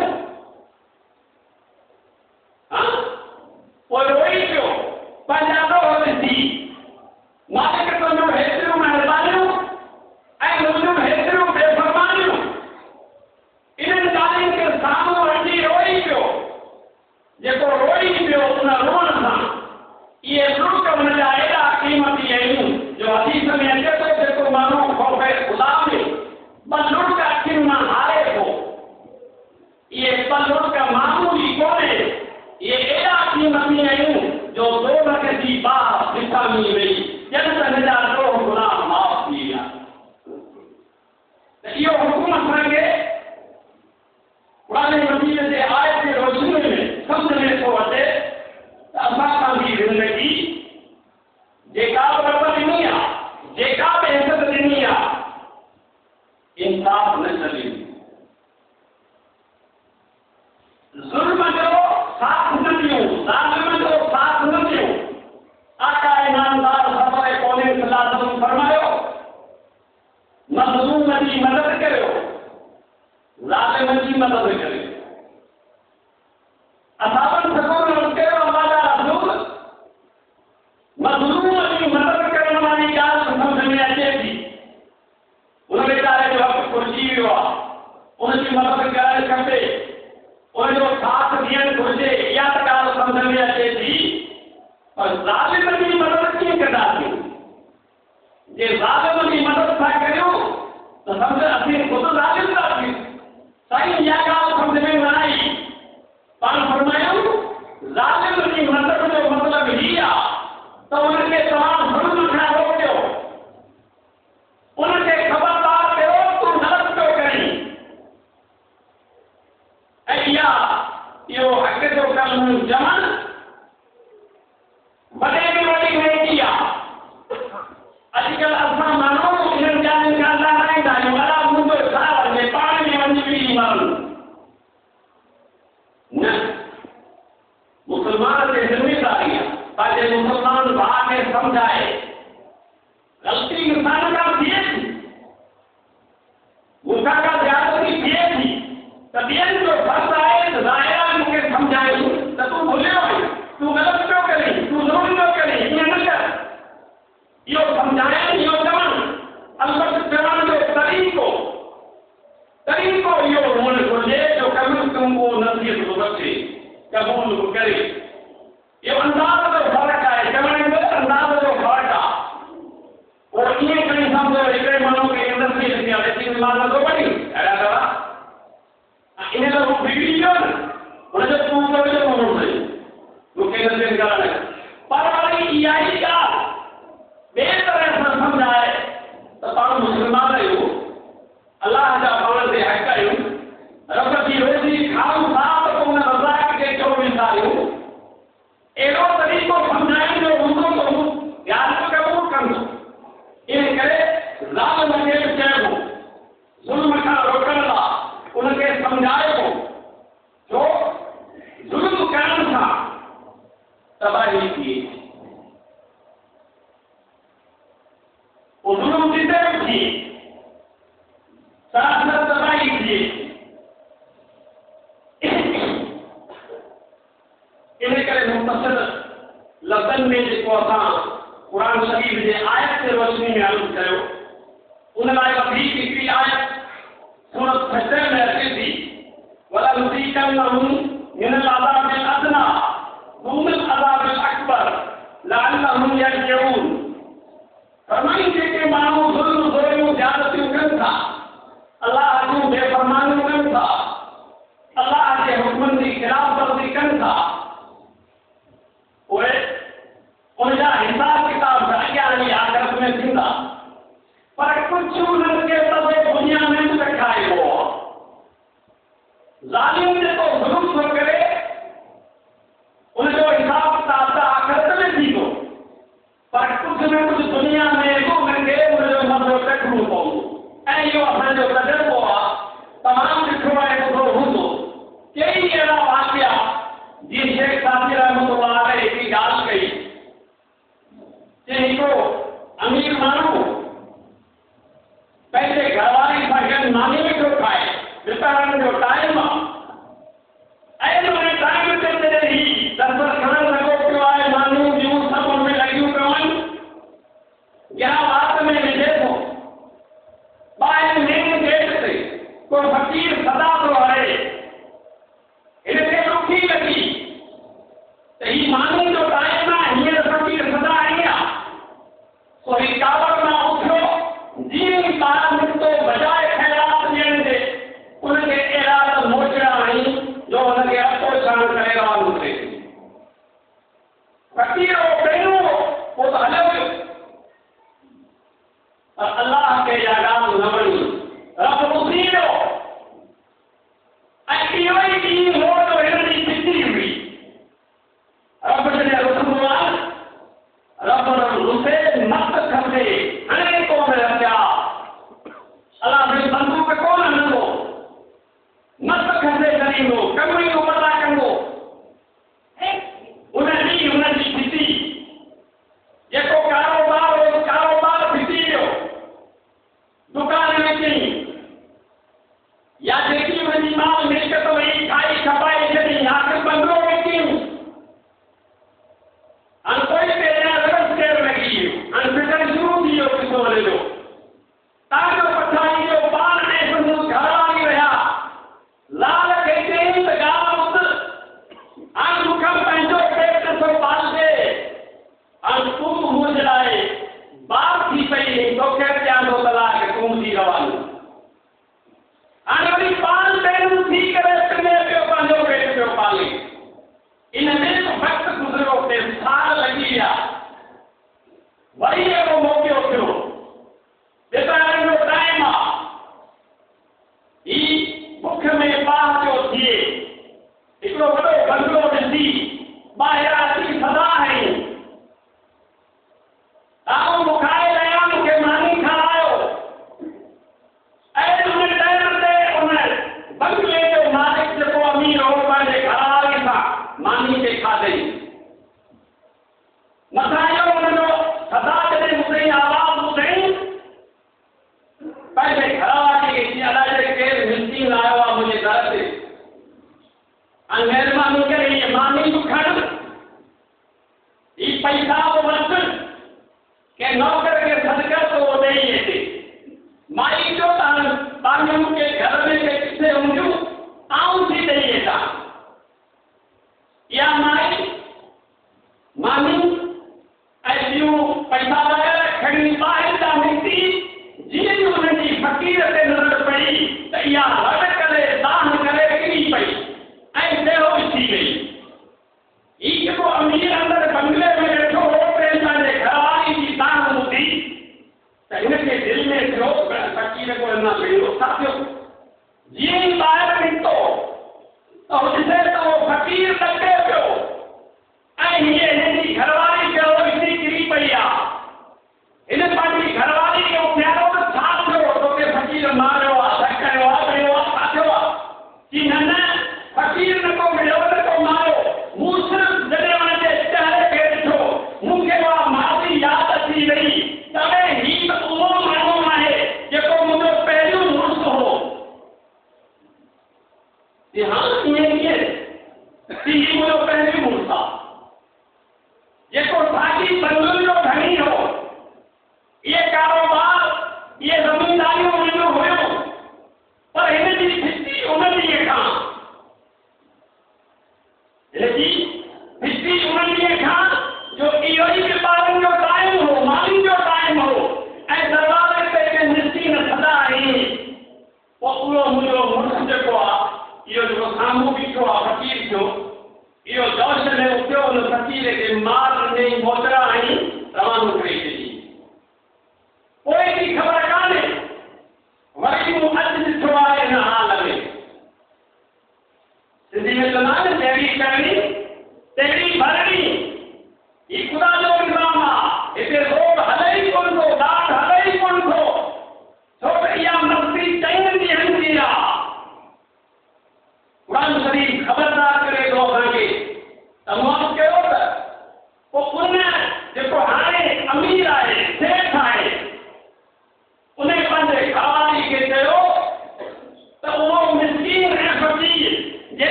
पोइ रोई पियो, पंहिंजा ॾोह ॾिसी, मालिक तुंहिंजूं हेतिरियूं महिरबानियूं ऐं मुंहिंजूं हेतिरियूं बेफ़रमानियूं। इन्हनि ॻाल्हियुनि खे साम्हूं रखी रोई पियो। जेको रोई पियो उन रोअण सां इहे लुक हुनजा एॾा क़ीमती आहिनि जो हदीस में अचे थो, जेको माण्हू ख़ौफ़ ख़ुदा में ॿ लुक अखियुनि मां हारे थो, इहे ॿ लुक मामूली कोन्हे, इहे एॾा क़ीमती आहिनि जो दोलत जी बाहि विछामी वई, ॼण त हिनजा ॾोह गुनाह माफ़ थी विया। त इहो हुकुम असांखे क़ुरान मजीद जे आयत जे रोशनी में सम्झ में थो अचे त असां पंहिंजी ज़िंदगी जेका बि रब ॾिनी आहे, जेका बि इज़त ॾिनी आहे, इंसाफ़ न छॾींदी, ज़ुल्म जो साथ न ॾियूं, ज़ालिम जो साथ न ॾियूं। आका ईमानदार सफ़र कौने सलाह फरमायो, मज़लूम जी मदद करियो, ज़ालिम जी मदद करियो। असां सकोन कयो अल्लाह जा रसूल, मज़लूम जी मदद करण वारी ॻाल्हि सम्झ में अचे थी। उन वीचारे जो हक़ घुरिजी वियो आहे, उनजी मदद करणु खपे, उनजो साथ ॾियणु घुरिजे, इहा त ॻाल्हि सम्झ में अचे थी। पर ज़ालिम जी मदद कीअं कंदासीं? जे ज़ालिम जी मदद था करियूं त सम्झ असीं ख़ुदि ज़ालिम थासीं। साईं इहा ॻाल्हि सम्झ में न आई। पाण फरमायूं ज़ालिम जी मदद जो मतिलबु ही आहे त उनखे तव्हां ज़ुल्म खां रोकियो, उनखे ख़बरदार कयो तूं ग़लति पियो करीं। ऐं इहो हक़ जो कमु जमन वॾे में वॾी नेकी आहे। अॼुकल्ह असां माण्हू इन्हनि ॻाल्हियुनि खां लाराईंदा आहियूं, अला मुंहिंजो छा वञे, पाण में वञी बि माण्हू न। मुसलमान जी ज़िमेदारी आहे पंहिंजे मुसलमान भाउ खे सम्झाए, ग़लती इंसान खां थिए थी, मूंखां का ज़्यादती थिए थी त ॿियनि जो फर्ज़ु आहे त ज़ाहिरा मूंखे सम्झायूं त तूं भुलियो आहीं, तूं ग़लति पियो करीं, तूं ज़ुल्म पियो करीं, ईअं न कर। इहो सम्झाइण, इहो चवणु, अलबत्त चवण जो तरीक़ो इहो हुअणु घुरिजे जो कम से कम उहो नसीहत थो बचे, क़बूल करे। इहो अंदाज़ जो फ़र्क़ु आहे, चवण जो अंदाज़ जो फ़र्क़ु आहे। पोइ ईअं खणी सम्झो हिकिड़े माण्हू खे नसीहत थी आहे, लेकिन मां नथो पढ़ी अहिड़ा दवा इन लाइ हू बिगड़ी वियो न, हुनजो तूं जो माण्हू सही मूंखे नसीहत करणु। पर वरी इहा ई ॻाल्हि ॿिए तरह सां सम्झाए त पाण मुस्लमान आहियूं, अलाह जा पाण ते हक़ आहियूं, रब जी रोज़ी खाऊं था त पोइ हुन रज़ाक खे चओ थिए। इन करे मुख़्तसर लफ़्ज़नि में जेको असां क़ुरान शरीफ़ जे आयत जे रोशनी में अर्ज़ु कयो, उन लाइ वधीक हिकिड़ी आयत सूरत सजदे में अचे थी, वलनुज़ीक़न्नहुम मिनल अज़ाबिल अदना दूनल अज़ाबिल अकबर लअल्लहुम यरजिऊन। फरमाई जेके माण्हू ज़ुल्म ज़ुल्म ज़्यादतियूं कनि था, अल्लाह जूं बेफ़रमानियूं कनि था, अल्लाह जे हुक्मनि जी ख़िलाफ़वर्ज़ी कनि था, उहे उनजा हिसाब किताब अॻियां हली आख़िरत में थींदा। पर कुझु उन्हनि खे सभु दुनिया में बि ॾेखारिबो आहे। ज़ालिम जेको ज़ुल्म थो करे उनजो हिसाब किताब त आख़िरत में थींदो, पर कुझु न कुझु दुनिया में बि उन्हनि खे उनजो मज़ो चखणो पवंदो। ऐं इहो असांजो तजुर्बो आहे, तमामु ॾिठो आहे, ॿुधो हूंदो। कई अहिड़ा वाक़िया जीअं शेख साबिर रहमतुल्लाह अलैहि हिकिड़ी ॻाल्हि कई, हिकिड़ो अमीर माण्हू पंहिंजे घरवारी सां गॾु नानी वेठो खाए, वितरण जो टाइम आहे, ऐं उन टाइम ते जॾहिं ही दस्तरखान लॻो पियो आहे, मानियूं ॿियूं सभु हुन में लॻियूं पियूं आहिनि, या वात में विझे थो, ॿाहिरि मेन गेट ते को फ़क़ीर सदा थो हले। हिनखे ॾुखी लॻी त ही मानी जो टाइम आहे, हींअर फ़क़ीर सदा आई आहे। सो ही कावड़ मां उथियो, जीअं ई ॿाहिरि निकितो, बजाए ख़ैरात ॾियण जे उनखे अहिड़ा त मोचड़ा आहिनि जो हुनखे अतो छाण करे रवानो थिए। फ़क़ीर पहिरियों पोइ त हलियो वियो, पर अल्लाह खे इहा ॻाल्हि न वणी, रब ॿुधी वियो। ऐं इहो ई ॾींहुं हो जो हिन जी चिठी हुई। रब जॾहिं रुसंदो आहे, रब रुसे मत खपे, हाणे कोन रखिया, अलाह भई बंदूक कोन हणंदो, मत खपे करींदो, कम ई उमदा कंदो। उन ॾींहुं हुन जी चिठी, जेको कारोबार हो कारोबार फिटी वियो, दुकान में कई, या जेकी हुनजी माल मिल्कत हुई खाई खपाए छॾी, आख़िर बंगलो में कयूं। हाणे कोई पहिरियां रस केरु लॻी वियो, हाणे फिटण शुरू थी वियो किसो वञे जो, तव्हांजो पछाड़ी जो ॿार ऐं संदसि घरवारी रहिया, लाल खे चयईं त ॻाल्हि ॿुध, हाणे मूंखां पंहिंजो पेट नथो पालिजे, हाणे तूं मुंहिंजे लाइ ॿार थी पई, तोखे ॾियां थो तलाक, तूं थी रवानी। हाणे वरी पाल पहिरियों थी करे पिने पियो, पंहिंजो पेट पियो पाले। इन में वक़्तु गुज़रियो, ते साल लॻी विया, वरी अहिड़ो मौक़ो थियो, वितरण जो टाइम आहे, ही बुख में बाहि पियो थिए, हिकिड़ो वॾो बंगलो ॾिसी ॿाहिरां अची सदा आहिनि, तव्हां मुखाए रहिया, मूंखे मानी खारायो। ऐं उन टाइम ते उन बंगले जो मालिक जेको अमीर हो, पंहिंजे घरवारी सां मानी खे खाधई। मथां इहो हुनजो सदा जॾहिं ॿुधई, आवाज़ ॿुधई, पंहिंजे घरवारी खे चई, अलाए केरु मिस्कीन आयो आहे मुंहिंजे घर ते, ऐं महिरबानी करे इहे मानी बि खण, ही पैसा बि वठि, के नौकर खे सदका तो ॾेई अचे। माई जो तव्हांजो के घर में के किथे हूंदियूं, आऊं थी ॾेई अचां। इहा मानी ऐं ॿियूं पैसा वग़ैरह खणी ॿाहिरि था निकिती, जीअं ई हुनजी फ़क़ीर ते नज़र पई त इहा रड़ करे दाह करे किरी पई ऐं बेहोश थी वई। ही जेको अमीर अंदरि बंगले में वेठो हो, पंहिंजे घरवारी जी दाह ॿुधी त हिनखे दिलि में थियो, फ़क़ीर को अञा वेंदो छा थियो। जीअं ई ॿाहिरि निकितो त ॾिसे त उहो फ़क़ीर ॾके पियो, ऐं हीअ हिनजी घरवारी ॾिसी किरी पई आहे। हिन पंहिंजी घरवारी खे उथियारो त छा थियो, तोखे फ़क़ीर मारियो आहे, धकयो आहे, ॿियो आहे, छा थियो आहे? की न फ़क़ीर न को मिलियो, न को मारियो, मूं सिर्फ़ु जॾहिं हुनजे चहिरे खे ॾिठो, मूंखे उहा मासी यादि अची वई, तॾहिं ही त उहो माण्हू आहे जेको मुंहिंजो पहिरियों मुड़ुसु हो।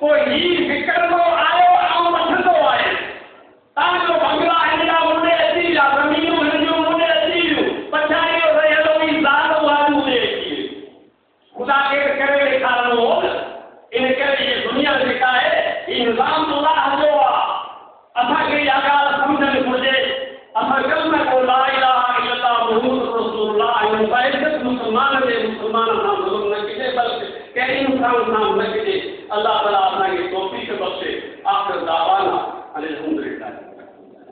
कोई हीर विकिणंदो आयो ऐं वठंदो आहे। तव्हांजो बंगला हिनजा मुंडे अची विया, ज़मीनूं हिनजूं मुंडे अची वियूं, पछाड़ीअ रहियलु ई ज़ाल वारियूं मुंडे अची वियूं। ख़ुदा खे करे ॾेखारणो हो न। इन करे इहा दुनिया जेका आहे ही निज़ाम अल्लाह जो आहे। असांखे इहा ॻाल्हि सम्झणु घुरिजे। असां कलमा को ला इलाहा इल्लल्लाह मुहम्मद रसूलुल्लाह आहियूं। बाइज़त मुस्लमान जे मुस्लमान सां ज़ुल्म न कजे, बल्कि कंहिं इंसान सां न कजे। अल्लाह ताला असांखे तौफ़ीक़ बख़्शे।